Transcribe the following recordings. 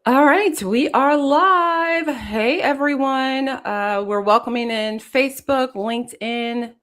All right, we are live. Hey, everyone. We're welcoming in Facebook, LinkedIn,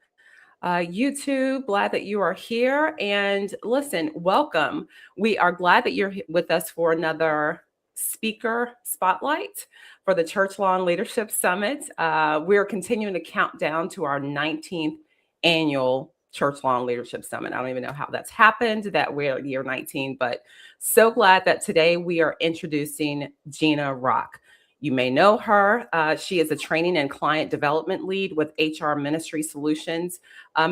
YouTube. Glad that you are here. And listen, welcome. We are glad that you're with us for another speaker spotlight for the Church Lawn Leadership Summit. We're continuing to count down to our 19th annual Church Lawn Leadership Summit. I don't even know how that's happened, that we're at year 19, but so glad that today we are introducing Gina Rock. You may know her. She is a training and client development lead with HR Ministry Solutions.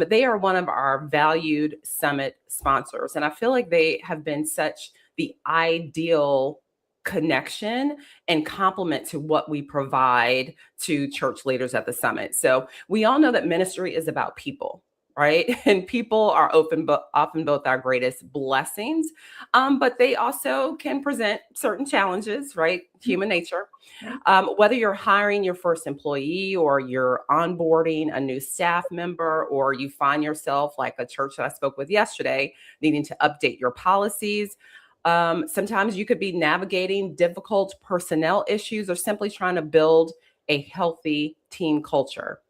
They are one of our valued summit sponsors, and I feel like they have been such the ideal connection and complement to what we provide to church leaders at the summit. So we all know that ministry is about people, right? And people are often both our greatest blessings, but they also can present certain challenges, right? Human nature. Whether you're hiring your first employee or you're onboarding a new staff member, or you find yourself like a church that I spoke with yesterday, needing to update your policies. Sometimes you could be navigating difficult personnel issues or simply trying to build a healthy team culture.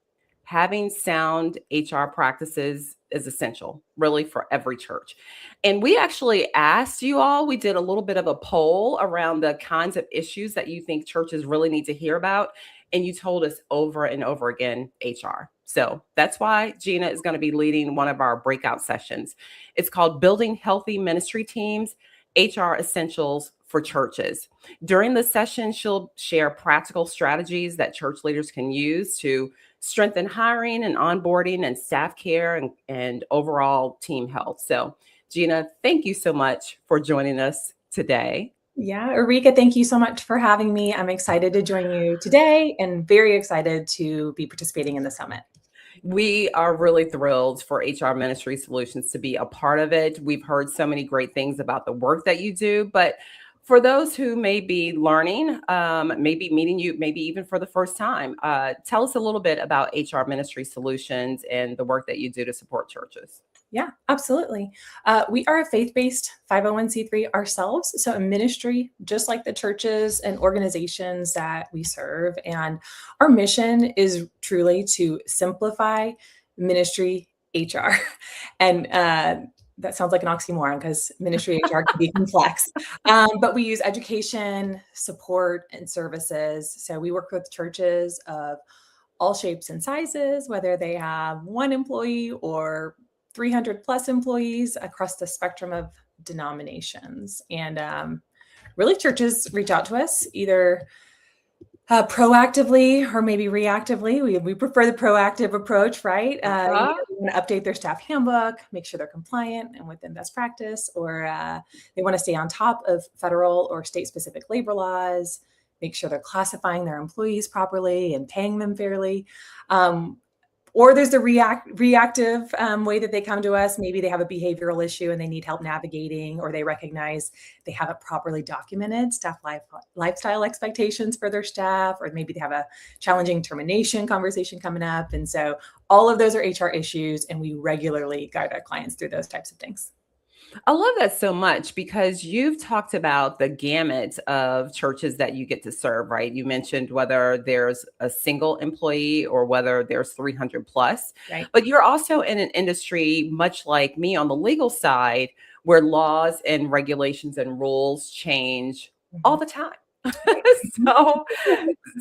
Having sound HR practices is essential, really, for every church. And we actually asked you all, we did a little bit of a poll around the kinds of issues that you think churches really need to hear about. And you told us over and over again, HR. So that's why Gina is going to be leading one of our breakout sessions. It's called Building Healthy Ministry Teams, HR Essentials for Churches. During the session, she'll share practical strategies that church leaders can use to strengthen hiring and onboarding and staff care and overall team health. So, Gina, thank you so much for joining us today. Yeah, Eureka, thank you so much for having me. I'm excited to join you today and very excited to be participating in the summit. We are really thrilled for HR Ministry Solutions to be a part of it. We've heard so many great things about the work that you do, but for those who may be learning, maybe meeting you, maybe even for the first time, tell us a little bit about HR Ministry Solutions and the work that you do to support churches. Yeah, absolutely. We are a faith-based 501c3 ourselves, so a ministry just like the churches and organizations that we serve. And our mission is truly to simplify ministry HR. And that sounds like an oxymoron because ministry HR can be complex. But we use education, support, and services. So we work with churches of all shapes and sizes, whether they have one employee or 300 plus employees across the spectrum of denominations. And really, churches reach out to us either proactively or maybe reactively. We prefer the proactive approach, right? Either they want to update their staff handbook, make sure they're compliant and within best practice, or they want to stay on top of federal or state-specific labor laws, make sure they're classifying their employees properly and paying them fairly. Or there's the reactive way that they come to us. Maybe they have a behavioral issue and they need help navigating, or they recognize they haven't properly documented staff lifestyle expectations for their staff, or maybe they have a challenging termination conversation coming up. And so all of those are HR issues, and we regularly guide our clients through those types of things. I love that so much because you've talked about the gamut of churches that you get to serve, right? You mentioned whether there's a single employee or whether there's 300 plus, right? But you're also in an industry, much like me on the legal side, where laws and regulations and rules change all the time. so,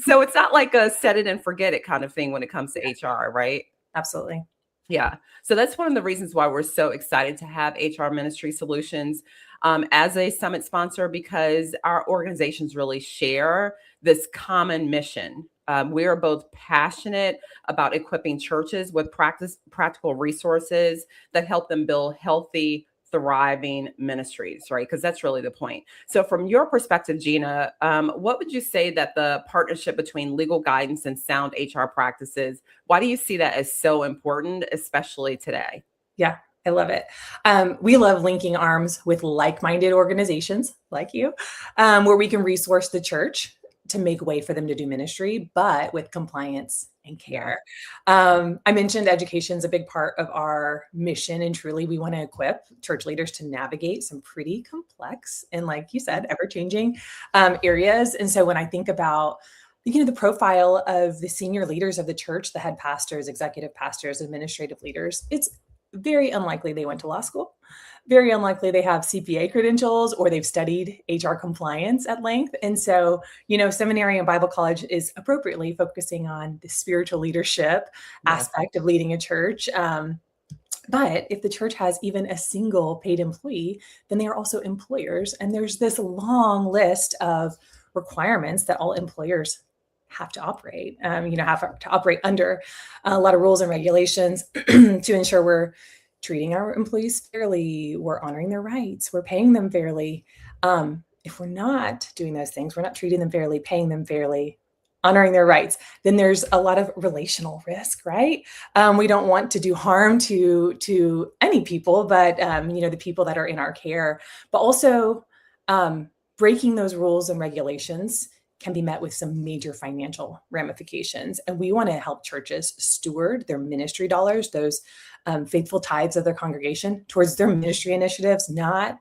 so it's not like a set it and forget it kind of thing when it comes to HR, right? Absolutely. Yeah. So that's one of the reasons why we're so excited to have HR Ministry Solutions as a summit sponsor, because our organizations really share this common mission. We are both passionate about equipping churches with practical resources that help them build healthy, thriving ministries, right? Because that's really the point. So from your perspective, Gina, what would you say that the partnership between legal guidance and sound HR practices, why do you see that as so important, especially today? Yeah, I love it. We love linking arms with like-minded organizations like you, where we can resource the church to make way for them to do ministry, but with compliance and Yeah. care. I mentioned education is a big part of our mission, and truly we want to equip church leaders to navigate some pretty complex and, like you said, ever-changing areas. And so when I think about the profile of the senior leaders of the church, the head pastors, executive pastors, administrative leaders, it's very unlikely they went to law school. Very unlikely they have CPA credentials or they've studied HR compliance at length. And so, seminary and Bible college is appropriately focusing on the spiritual leadership Yes. aspect of leading a church. But if the church has even a single paid employee, then they are also employers. And there's this long list of requirements that all employers have to operate, have to operate under a lot of rules and regulations to ensure we're treating our employees fairly, we're honoring their rights, we're paying them fairly. If we're not doing those things, we're not treating them fairly, paying them fairly, honoring their rights, then there's a lot of relational risk, right? We don't want to do harm to any people, but the people that are in our care. But also, breaking those rules and regulations can be met with some major financial ramifications. And we want to help churches steward their ministry dollars, those faithful tithes of their congregation, towards their ministry initiatives, not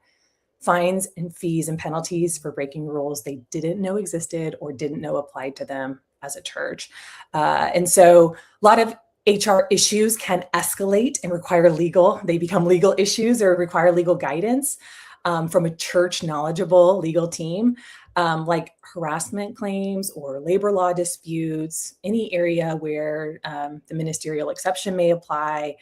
fines and fees and penalties for breaking rules they didn't know existed or didn't know applied to them as a church. And so a lot of HR issues can escalate and they become legal issues or require legal guidance from a church knowledgeable legal team, like harassment claims or labor law disputes, any area where the ministerial exception may apply.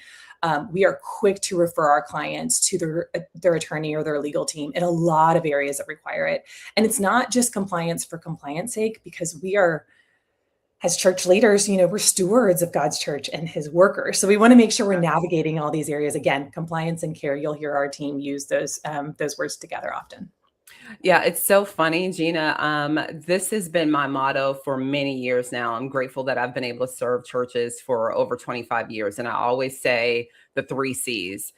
We are quick to refer our clients to their attorney or their legal team in a lot of areas that require it. And it's not just compliance for compliance sake, because we are, as church leaders, we're stewards of God's church and his workers. So we want to make sure we're navigating all these areas. Again, compliance and care, you'll hear our team use those words together often. Yeah, it's so funny, Gina. This has been my motto for many years now. I'm grateful that I've been able to serve churches for over 25 years. And I always say the 3 C's.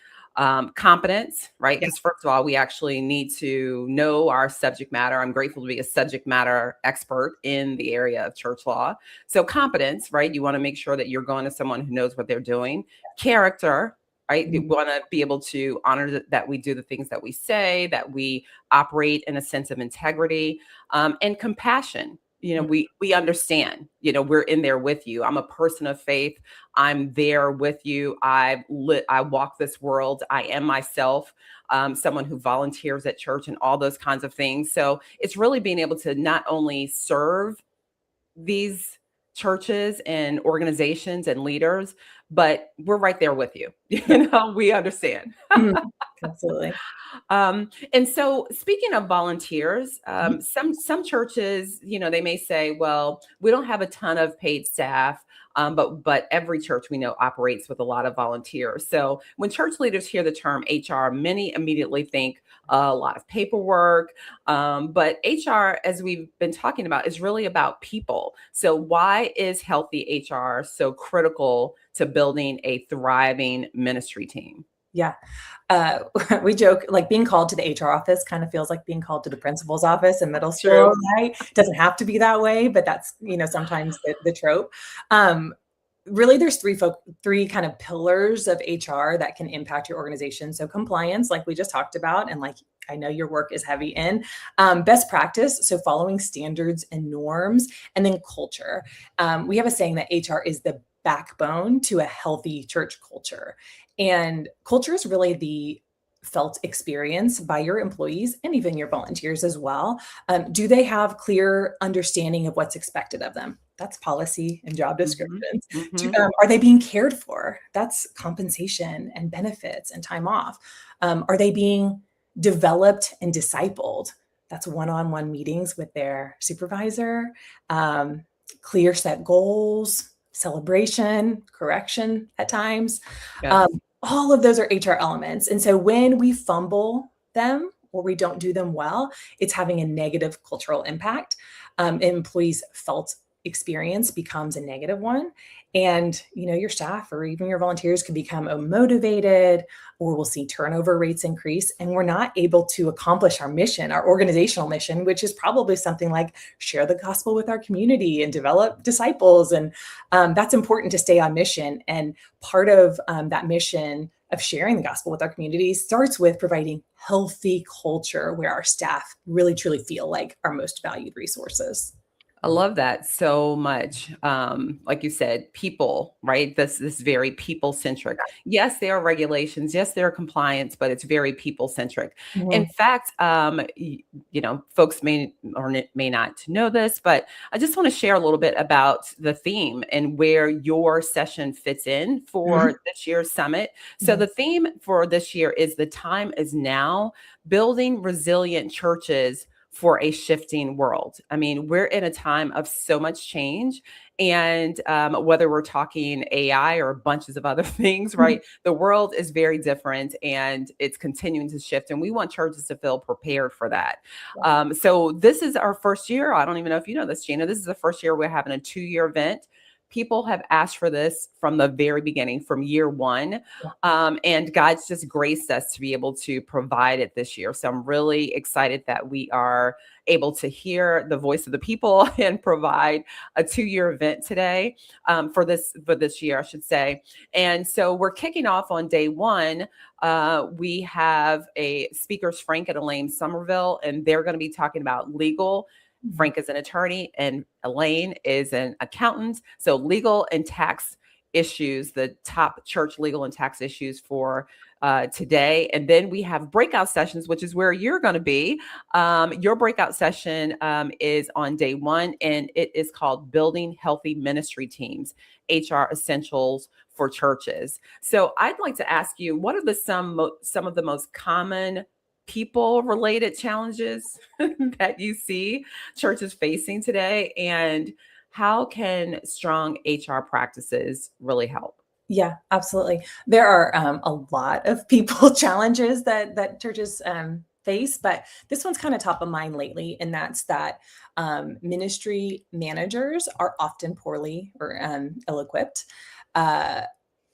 Competence, right? Yeah. Because first of all, we actually need to know our subject matter. I'm grateful to be a subject matter expert in the area of church law. So competence, right? You want to make sure that you're going to someone who knows what they're doing. Character, right? You want to be able to honor that we do the things that we say, that we operate in a sense of integrity, and compassion. We understand, we're in there with you. I'm a person of faith. I'm there with you. I walk this world. I am myself, someone who volunteers at church and all those kinds of things. So it's really being able to not only serve these churches and organizations and leaders, but we're right there with you. We understand. Absolutely. And so speaking of volunteers, some churches, they may say, well, we don't have a ton of paid staff. But every church we know operates with a lot of volunteers. So when church leaders hear the term HR, many immediately think a lot of paperwork. But HR, as we've been talking about, is really about people. So why is healthy HR so critical to building a thriving ministry team? Yeah. We joke, like, being called to the HR office kind of feels like being called to the principal's office in middle True. school, right? It doesn't have to be that way, but that's, sometimes the trope. Really, there's three kind of pillars of HR that can impact your organization. So compliance, like we just talked about, and like I know your work is heavy in. Best practice, so following standards and norms, and then culture. We have a saying that HR is the backbone to a healthy church culture. And culture is really the felt experience by your employees and even your volunteers as well. Do they have clear understanding of what's expected of them? That's policy and job descriptions. Are they being cared for? That's compensation and benefits and time off. Are they being developed and discipled? That's one-on-one meetings with their supervisor, clear set goals, celebration, correction at times. Yes. All of those are HR elements. And so when we fumble them or we don't do them well, it's having a negative cultural impact. Employees felt experience becomes a negative one, and your staff or even your volunteers can become unmotivated, or we'll see turnover rates increase, and we're not able to accomplish our mission, our organizational mission, which is probably something like share the gospel with our community and develop disciples. And that's important to stay on mission. And part of that mission of sharing the gospel with our community starts with providing healthy culture where our staff really truly feel like our most valued resources. I love that so much. Like you said, people, right? This very people centric. Yes, there are regulations. Yes, there are compliance, but it's very people centric. In Mhm. fact, folks may not know this, but I just want to share a little bit about the theme and where your session fits in Mhm. for this year's summit. So Mhm. the theme for this year is "The Time Is Now: Building Resilient Churches for a Shifting World." I mean, we're in a time of so much change. And whether we're talking AI or bunches of other things, Mhm. right? The world is very different and it's continuing to shift. And we want churches to feel prepared for that. Yeah. So this is our first year. I don't even know if you know this, Gina. This is the first year we're having a 2-year event. People have asked for this from the very beginning, from year one. Yeah. And God's just graced us to be able to provide it this year. So I'm really excited that we are able to hear the voice of the people and provide a 2-year event today, for this year, I should say. And so we're kicking off on day one. We have a speakers, Frank and Elaine Somerville, and they're going to be talking about legal. Mhm. Frank is an attorney and Elaine is an accountant. So legal and tax issues, the top church legal and tax issues for today. And then we have breakout sessions, which is where you're going to be. Your breakout session is on day one, and it is called Building Healthy Ministry Teams, HR Essentials for Churches. So I'd like to ask you, what are some of the most common people related challenges that you see churches facing today, and how can strong HR practices really help? Yeah, absolutely. There are a lot of people challenges that churches face, but this one's kind of top of mind lately, and that's that ministry managers are often poorly or ill-equipped. Uh,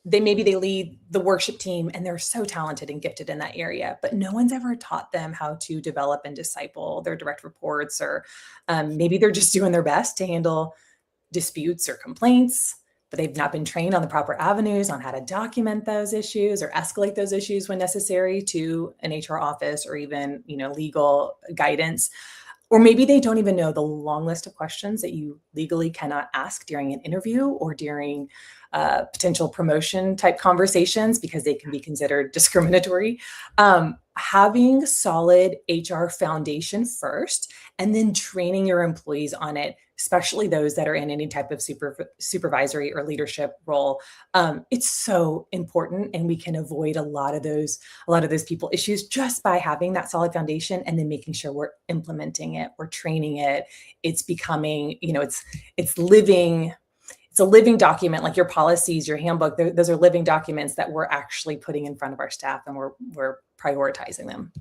they lead the worship team, and they're so talented and gifted in that area, but no one's ever taught them how to develop and disciple their direct reports, or maybe they're just doing their best to handle disputes or complaints, but they've not been trained on the proper avenues on how to document those issues or escalate those issues when necessary to an HR office or even, legal guidance. Or maybe they don't even know the long list of questions that you legally cannot ask during an interview or during potential promotion type conversations because they can be considered discriminatory. Having solid HR foundation first, and then training your employees on it, especially those that are in any type of supervisory or leadership role, it's so important, and we can avoid a lot of those people issues just by having that solid foundation and then making sure we're implementing it, we're training it. It's becoming, it's a living document, like your policies, your handbook. Those are living documents that we're actually putting in front of our staff, and we're prioritizing them.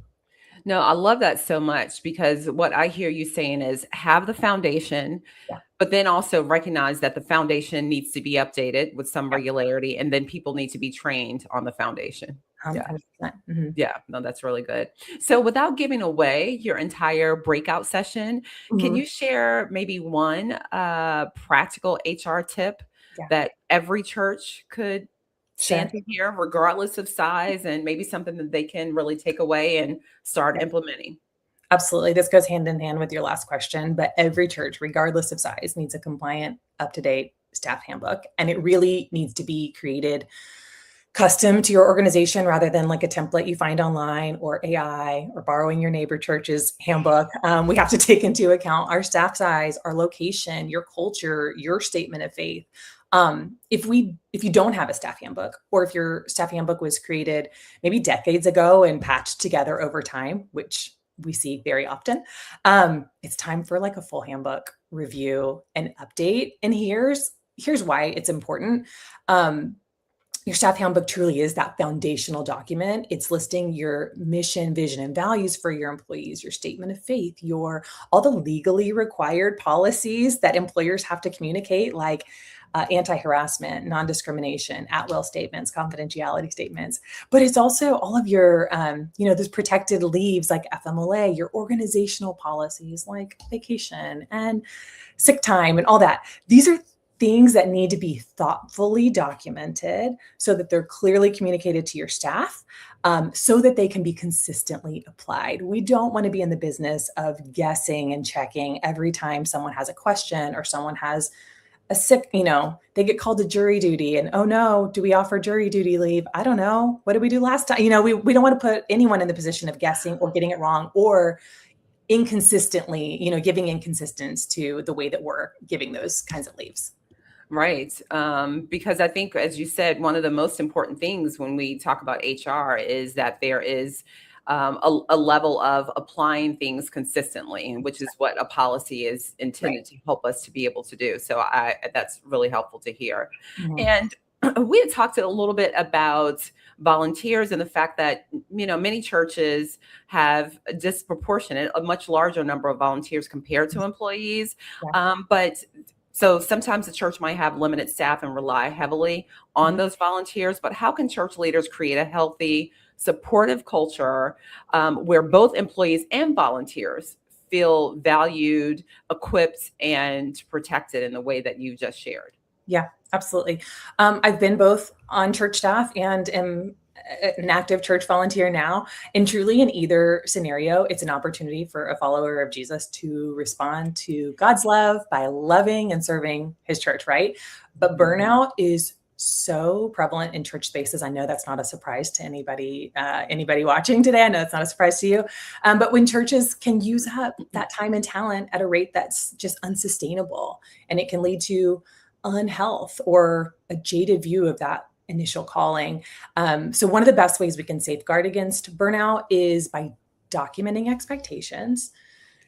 No, I love that so much, because what I hear you saying is have the foundation, Yeah. but then also recognize that the foundation needs to be updated with some Yeah. regularity, and then people need to be trained on the foundation. Yeah. 100%. Mhm. Yeah, no, that's really good. So without giving away your entire breakout session, can Mhm. you share maybe one practical HR tip Yeah. that every church could stand Sure. to hear, regardless of size, and maybe something that they can really take away and start Yeah. implementing? Absolutely. This goes hand in hand with your last question, but every church, regardless of size, needs a compliant, up-to-date staff handbook, and it really needs to be created custom to your organization rather than like a template you find online or AI or borrowing your neighbor church's handbook. We have to take into account our staff size, our location, your culture, your statement of faith. If you don't have a staff handbook, or if your staff handbook was created maybe decades ago and patched together over time, which we see very often, it's time for like a full handbook review and update. And here's why it's important. Um, Your staff handbook truly is that foundational document. It's listing your mission, vision, and values for your employees, your statement of faith, your all the legally required policies that employers have to communicate, like anti-harassment, non-discrimination, at-will statements, confidentiality statements. But it's also all of your, those protected leaves like FMLA, your organizational policies like vacation and sick time and all that. These are things that need to be thoughtfully documented so that they're clearly communicated to your staff, so that they can be consistently applied. We don't want to be in the business of guessing and checking every time someone has a question or someone has a sick, they get called to jury duty and, oh no, do we offer jury duty leave? I don't know. What did we do last time? We don't want to put anyone in the position of guessing or getting it wrong or inconsistently, giving inconsistence to the way that we're giving those kinds of leaves. Right. Because I think, as you said, one of the most important things when we talk about HR is that there is a level of applying things consistently, which is what a policy is intended to help us to be able to do. So that's really helpful to hear. Mhm. And we had talked a little bit about volunteers and the fact that, many churches have a disproportionate, a much larger number of volunteers compared to employees. Yeah. But so sometimes the church might have limited staff and rely heavily on Mhm. those volunteers, but how can church leaders create a healthy, supportive culture where both employees and volunteers feel valued, equipped, and protected in the way that you just shared? Yeah, absolutely. I've been both on church staff and am an active church volunteer now. And truly, in either scenario, it's an opportunity for a follower of Jesus to respond to God's love by loving and serving his church, right? But burnout is so prevalent in church spaces. I know that's not a surprise to anybody watching today. I know it's not a surprise to you. But when churches can use up that time and talent at a rate that's just unsustainable, and it can lead to unhealth or a jaded view of that initial calling. So one of the best ways we can safeguard against burnout is by documenting expectations,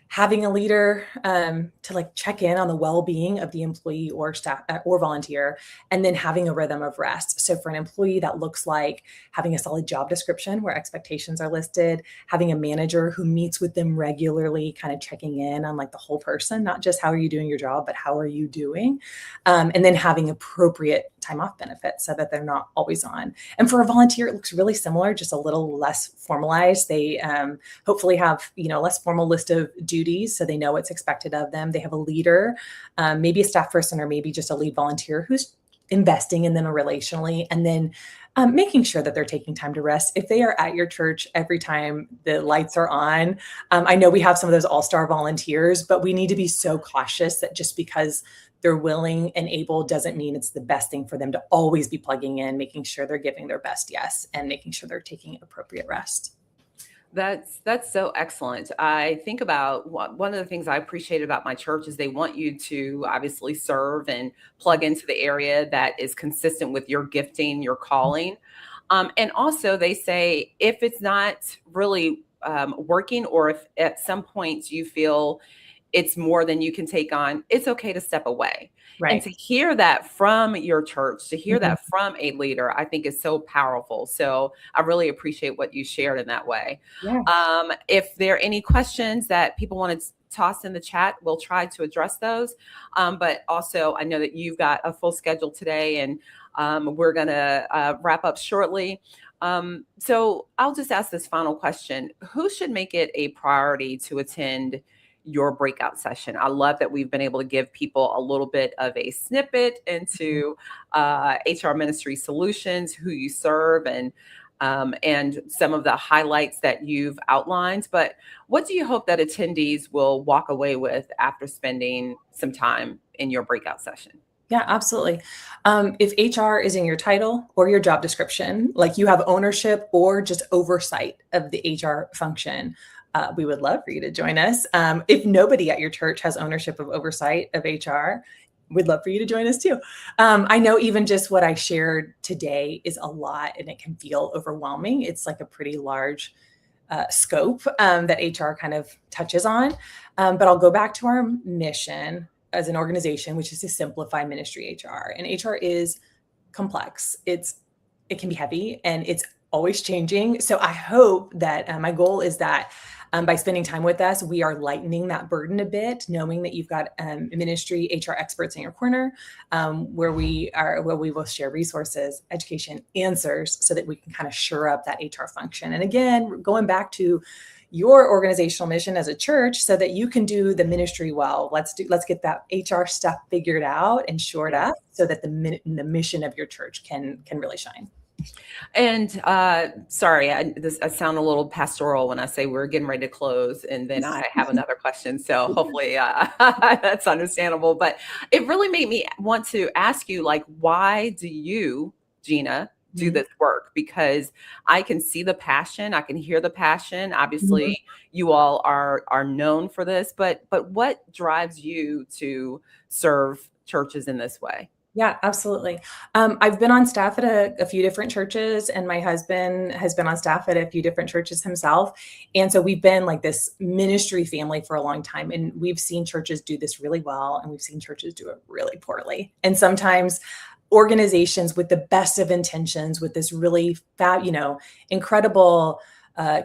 having a leader to like check in on the well-being of the employee or staff or volunteer, and then having a rhythm of rest. So for an employee, that looks like having a solid job description where expectations are listed, having a manager who meets with them regularly, kind of checking in on like the whole person, not just how are you doing your job, but how are you doing? And then having appropriate time off benefits so that they're not always on. And for a volunteer, it looks really similar, just a little less formalized. They hopefully have, less formal list of duties so they know what's expected of them. They have a leader, maybe a staff person, or maybe just a lead volunteer who's investing in them relationally, and then making sure that they're taking time to rest. If they are at your church every time the lights are on, I know we have some of those all-star volunteers, but we need to be so cautious that just because they're willing and able doesn't mean it's the best thing for them to always be plugging in, making sure they're giving their best yes, and making sure they're taking appropriate rest. That's so excellent. I think about one of the things I appreciate about my church is they want you to obviously serve and plug into the area that is consistent with your gifting, your calling. And also, they say if it's not really working, or if at some point you feel it's more than you can take on, it's okay to step away. And Right. to hear that from your church, to hear Mhm. that from a leader, I think is so powerful. So I really appreciate what you shared in that way. Yeah. If there are any questions that people want to toss in the chat, we'll try to address those. But also, I know that you've got a full schedule today, and we're going to wrap up shortly. So I'll just ask this final question. Who should make it a priority to attend your breakout session? I love that we've been able to give people a little bit of a snippet into HR Ministry Solutions, who you serve, and some of the highlights that you've outlined. But what do you hope that attendees will walk away with after spending some time in your breakout session? Yeah, absolutely. If HR is in your title or your job description, like you have ownership or just oversight of the HR function, we would love for you to join us. If nobody at your church has ownership of oversight of HR, we'd love for you to join us too. I know even just what I shared today is a lot and it can feel overwhelming. It's like a pretty large scope that HR kind of touches on. But I'll go back to our mission as an organization, which is to simplify ministry HR. And HR is complex. It's it can be heavy and it's always changing. So I hope that my goal is that by spending time with us, we are lightening that burden a bit, knowing that you've got ministry HR experts in your corner, where we will share resources, education, answers, so that we can kind of shore up that HR function. And again, going back to your organizational mission as a church, so that you can do the ministry well. Let's get that HR stuff figured out and shored up, so that the mission of your church can really shine. And sorry, I sound a little pastoral when I say we're getting ready to close, and then I have another question. So hopefully that's understandable. But it really made me want to ask you, like, why do you, Gina, do this work? Because I can see the passion, I can hear the passion. Obviously, you all are known for this, but what drives you to serve churches in this way? Yeah, absolutely. I've been on staff at a few different churches, and my husband has been on staff at a few different churches himself. And so we've been like this ministry family for a long time. And we've seen churches do this really well, and we've seen churches do it really poorly. And sometimes organizations with the best of intentions, with this really incredible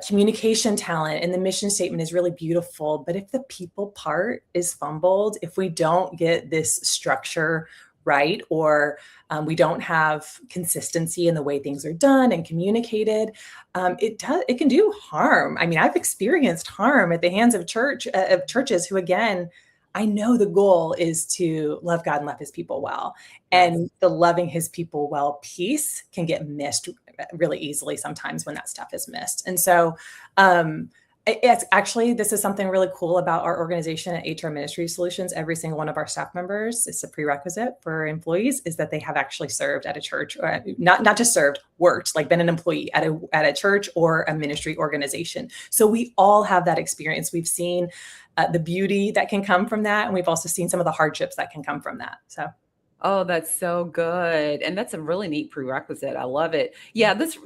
communication talent, and the mission statement is really beautiful. But if the people part is fumbled, if we don't get this structure right, or we don't have consistency in the way things are done and communicated, it can do harm. I mean, I've experienced harm at the hands of churches who, again, I know the goal is to love God and love his people well. And the loving his people well piece can get missed really easily sometimes when that stuff is missed. And so it's actually, this is something really cool about our organization at HR Ministry Solutions. Every single one of our staff members, it's a prerequisite for employees, is that they have actually served at a church, or not just served, worked, like been an employee at a church or a ministry organization. So we all have that experience. We've seen the beauty that can come from that, and we've also seen some of the hardships that can come from that. So. Oh, that's so good. And that's a really neat prerequisite. I love it. Yeah, this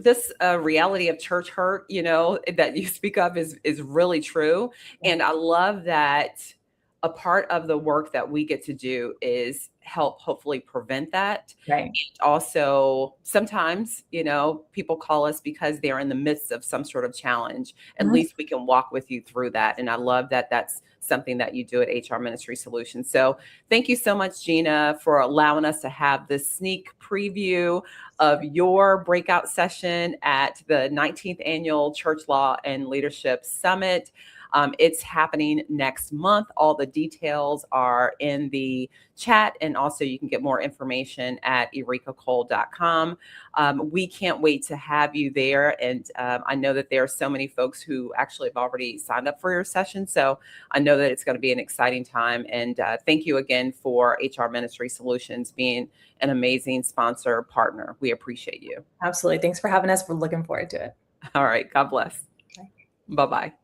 reality of church hurt, that you speak of is really true. And I love that a part of the work that we get to do is help hopefully prevent that. Right. And also sometimes, people call us because they're in the midst of some sort of challenge. At least we can walk with you through that. And I love that that's something that you do at HR Ministry Solutions. So thank you so much, Gina, for allowing us to have this sneak preview of your breakout session at the 19th Annual Church Law and Leadership Summit. It's happening next month. All the details are in the chat, and also you can get more information at eurekacole.com. We can't wait to have you there, and I know that there are so many folks who actually have already signed up for your session, so I know that it's going to be an exciting time. And thank you again for HR Ministry Solutions being an amazing sponsor partner. We appreciate you. Absolutely. Thanks for having us. We're looking forward to it. All right. God bless. Bye-bye.